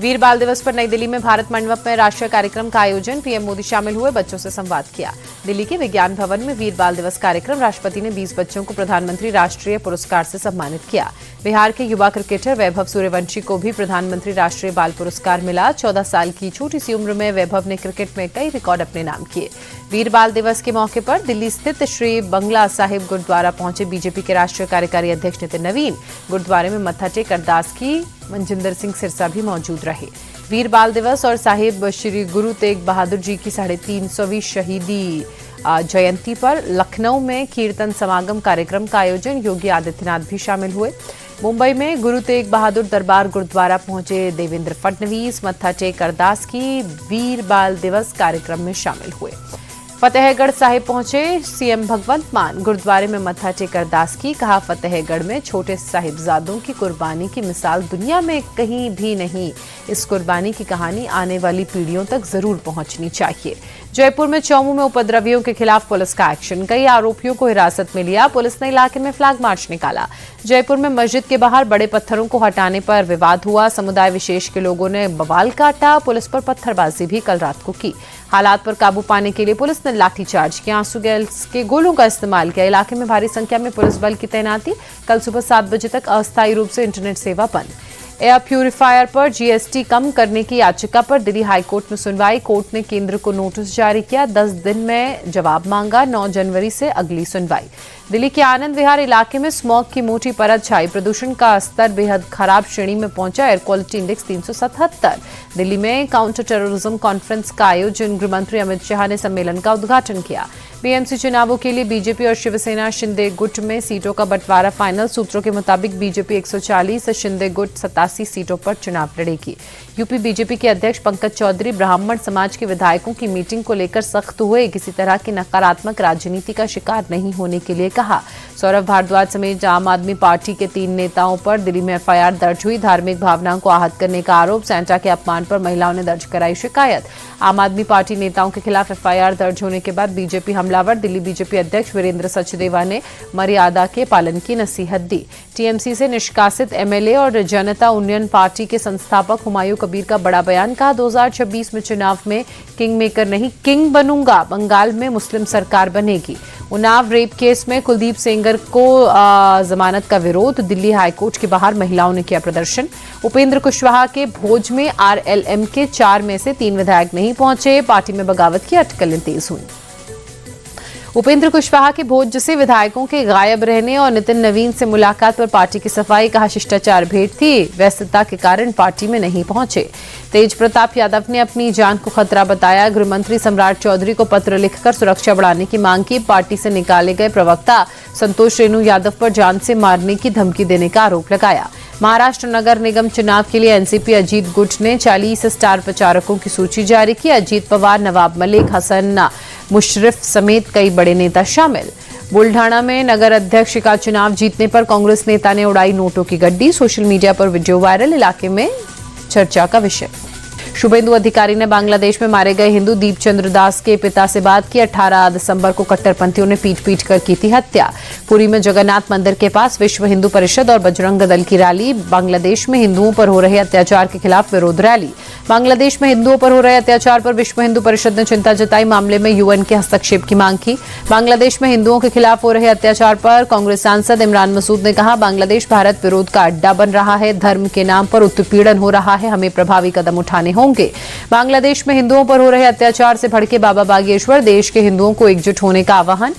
वीर बाल दिवस पर नई दिल्ली में भारत मंडप में राष्ट्रीय कार्यक्रम का आयोजन। पीएम मोदी शामिल हुए, बच्चों से संवाद किया। दिल्ली के विज्ञान भवन में वीर बाल दिवस कार्यक्रम। राष्ट्रपति ने 20 बच्चों को प्रधानमंत्री राष्ट्रीय पुरस्कार से सम्मानित किया। बिहार के युवा क्रिकेटर वैभव सूर्यवंशी को भी प्रधानमंत्री राष्ट्रीय बाल पुरस्कार मिला। 14 साल की छोटी सी उम्र में वैभव ने क्रिकेट में कई रिकॉर्ड अपने नाम किए। वीर बाल दिवस के मौके पर दिल्ली स्थित श्री बंगला साहिब गुरुद्वारा पहुंचे बीजेपी के राष्ट्रीय कार्यकारी अध्यक्ष नितिन नवीन। गुरुद्वारे में मत्था टेक अरदास की। मनजिंदर सिंह सिरसा भी मौजूद रहे। वीर बाल दिवस और साहिब श्री गुरु तेग बहादुर जी की 350वीं शहीदी जयंती पर लखनऊ में कीर्तन समागम कार्यक्रम का आयोजन। योगी आदित्यनाथ भी शामिल हुए। मुंबई में गुरु तेग बहादुर दरबार गुरुद्वारा पहुंचे देवेंद्र फडणवीस। मत्था टेक अरदास की। वीर बाल दिवस कार्यक्रम में शामिल हुए। फतेहगढ़ साहिब पहुंचे सीएम भगवंत मान। गुरुद्वारे में मत्था टेक अरदास की। कहा, फतेहगढ़ में छोटे साहिबजादों की कुर्बानी की मिसाल दुनिया में कहीं भी नहीं। इस कुर्बानी की कहानी आने वाली पीढ़ियों तक जरूर पहुंचनी चाहिए। जयपुर में चौमू में उपद्रवियों के खिलाफ पुलिस का एक्शन। कई आरोपियों को हिरासत में लिया। पुलिस ने इलाके में फ्लैग मार्च निकाला। जयपुर में मस्जिद के बाहर बड़े पत्थरों को हटाने पर विवाद हुआ। समुदाय विशेष के लोगों ने बवाल काटा। पुलिस पर पत्थरबाजी भी कल रात को की। हालात पर काबू पाने के लिए पुलिस ने लाठीचार्ज किया। आंसू गैस के गोलों का इस्तेमाल किया। इलाके में भारी संख्या में पुलिस बल की तैनाती। कल सुबह 7 बजे तक अस्थायी रूप से इंटरनेट सेवा बंद। एयर प्यूरिफायर पर जीएसटी कम करने की याचिका पर दिल्ली हाईकोर्ट में सुनवाई। कोर्ट ने केंद्र को नोटिस जारी किया। 10 दिन में जवाब मांगा। 9 जनवरी से अगली सुनवाई। दिल्ली के आनंद विहार इलाके में स्मॉग की मोटी परत छाई। प्रदूषण का स्तर बेहद खराब श्रेणी में पहुंचा। Air quality index 377। दिल्ली में काउंटर टेररिज्म कॉन्फ्रेंस का आयोजन। गृहमंत्री अमित शाह ने सम्मेलन का उद्घाटन किया। बीएमसी चुनावों के लिए बीजेपी और शिवसेना शिंदे गुट में सीटों का बंटवारा फाइनल। सूत्रों के मुताबिक बीजेपी 140, शिंदे गुट 87 सीटों पर चुनाव लड़ेगी। यूपी बीजेपी के अध्यक्ष पंकज चौधरी ब्राह्मण समाज के विधायकों की मीटिंग को लेकर सख्त हुए। किसी तरह की नकारात्मक राजनीति का शिकार नहीं होने के लिए कहा। सौरभ भारद्वाज समेत आम आदमी पार्टी के 3 नेताओं पर दिल्ली में एफआईआर दर्ज हुई। धार्मिक भावनाओं को आहत करने का आरोप। सेंटा के अपमान पर महिलाओं ने दर्ज कराई शिकायत। आम आदमी पार्टी नेताओं के खिलाफ एफआईआर दर्ज होने के बाद बीजेपी हमलावर। दिल्ली बीजेपी अध्यक्ष वीरेंद्र सचदेवा ने मर्यादा के पालन की नसीहत दी। टीएमसी से निष्कासित एमएलए और जनता उन्नयन पार्टी के संस्थापक हुमायूं कबीर का बड़ा बयान। कहा, 2026 में चुनाव में किंग मेकर नहीं किंग बनूंगा। बंगाल में मुस्लिम सरकार बनेगी। उन्नाव रेप केस में कुलदीप सेंगर को जमानत का विरोध। दिल्ली हाईकोर्ट के बाहर महिलाओं ने किया प्रदर्शन। उपेंद्र कुशवाहा के भोज में आरएलएम के 4 में से 3 विधायक नहीं पहुंचे। पार्टी में बगावत की अटकलें तेज हुई। उपेंद्र कुशवाहा के भोज से विधायकों के गायब रहने और नितिन नवीन से मुलाकात पर पार्टी की सफाई। कहा, शिष्टाचार भेंट थी, व्यस्तता के कारण पार्टी में नहीं पहुंचे। तेज प्रताप यादव ने अपनी जान को खतरा बताया। गृहमंत्री सम्राट चौधरी को पत्र लिखकर सुरक्षा बढ़ाने की मांग की। पार्टी से निकाले गए प्रवक्ता संतोष रेणु यादव पर जान से मारने की धमकी देने का आरोप लगाया। महाराष्ट्र नगर निगम चुनाव के लिए एनसीपी अजीत गुट ने 40 स्टार प्रचारकों की सूची जारी की। अजीत पवार, नवाब मलिक, हसन मुशर्रफ समेत कई बड़े नेता शामिल। बुल्ढाना में नगर अध्यक्ष का चुनाव जीतने पर कांग्रेस नेता ने उड़ाई नोटों की गड्डी। सोशल मीडिया पर वीडियो वायरल। इलाके में चर्चा का विषय। शुभेंदु अधिकारी ने बांग्लादेश में मारे गए हिंदू दीप चंद्र दास के पिता से बात की। 18 दिसंबर को कट्टरपंथियों ने पीट कर की थी हत्या। पुरी में जगन्नाथ मंदिर के पास विश्व हिंदू परिषद और बजरंग दल की रैली। बांग्लादेश में हिंदुओं पर हो रहे अत्याचार के खिलाफ विरोध रैली। बांग्लादेश में हिंदुओं पर हो रहे अत्याचार पर विश्व हिंदू परिषद ने चिंता जताई। मामले में यूएन के हस्तक्षेप की मांग की। बांग्लादेश में हिंदुओं के खिलाफ हो रहे अत्याचार पर कांग्रेस सांसद इमरान मसूद ने कहा, बांग्लादेश भारत विरोध का अड्डा बन रहा है। धर्म के नाम पर उत्पीड़न हो रहा है। हमें प्रभावी कदम उठाने होंगे। बांग्लादेश में हिंदुओं पर हो रहे अत्याचार से भड़के बाबा बागेश्वर। देश के हिंदुओं को एकजुट होने का आह्वान।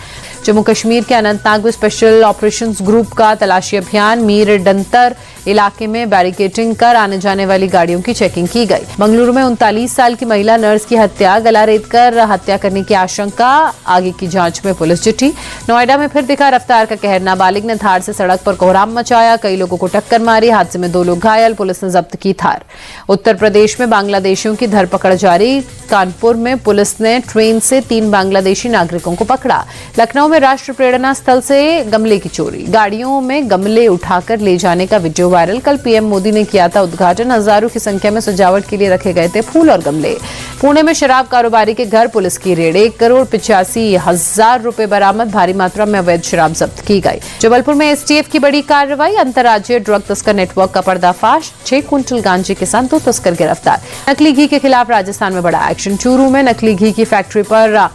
जम्मू कश्मीर के अनंतनाग में स्पेशल ऑपरेशंस ग्रुप का तलाशी अभियान। मीर डंतर इलाके में बैरिकेडिंग कर आने जाने वाली गाड़ियों की चेकिंग की गई। मंगलुरु में 39 साल की महिला नर्स की हत्या। गला रेतकर हत्या करने की आशंका। आगे की जांच में पुलिस जुटी। नोएडा में फिर दिखा रफ्तार का कहर। नाबालिग ने थार से सड़क पर कोहराम मचाया। कई लोगों को टक्कर मारी। हादसे में 2 लोग घायल। पुलिस ने जब्त की थार। उत्तर प्रदेश में बांग्लादेशियों की धरपकड़ जारी। कानपुर में पुलिस ने ट्रेन से 3 बांग्लादेशी नागरिकों को पकड़ा। लखनऊ में राष्ट्र प्रेरणा स्थल से गमले की चोरी। गाड़ियों में गमले उठाकर ले जाने का वीडियो वायरल। कल पीएम मोदी ने किया था उद्घाटन। हजारों की संख्या में सजावट के लिए रखे गए थे फूल और गमले। पुणे में शराब कारोबारी के घर पुलिस की रेड। 1,85,00,000 रुपए बरामद। भारी मात्रा में अवैध शराब जब्त की गई। जबलपुर में एसटीएफ की बड़ी कार्रवाई। अंतर्राज्यीय ड्रग तस्कर नेटवर्क का पर्दाफाश। 6 क्विंटल गांजे के साथ 2 तस्कर गिरफ्तार। नकली घी के खिलाफ राजस्थान में बड़ा एक्शन। चूरू में नकली घी की फैक्ट्री पर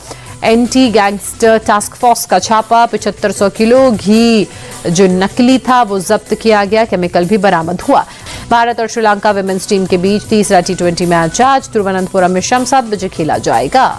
एंटी गैंगस्टर टास्क फोर्स का छापा। 7500 किलो घी जो नकली था वो जब्त किया गया। केमिकल भी बरामद हुआ। भारत और श्रीलंका विमेंस टीम के बीच तीसरा T20 मैच आज तिरुवनंतपुरम में शाम 7 बजे खेला जाएगा।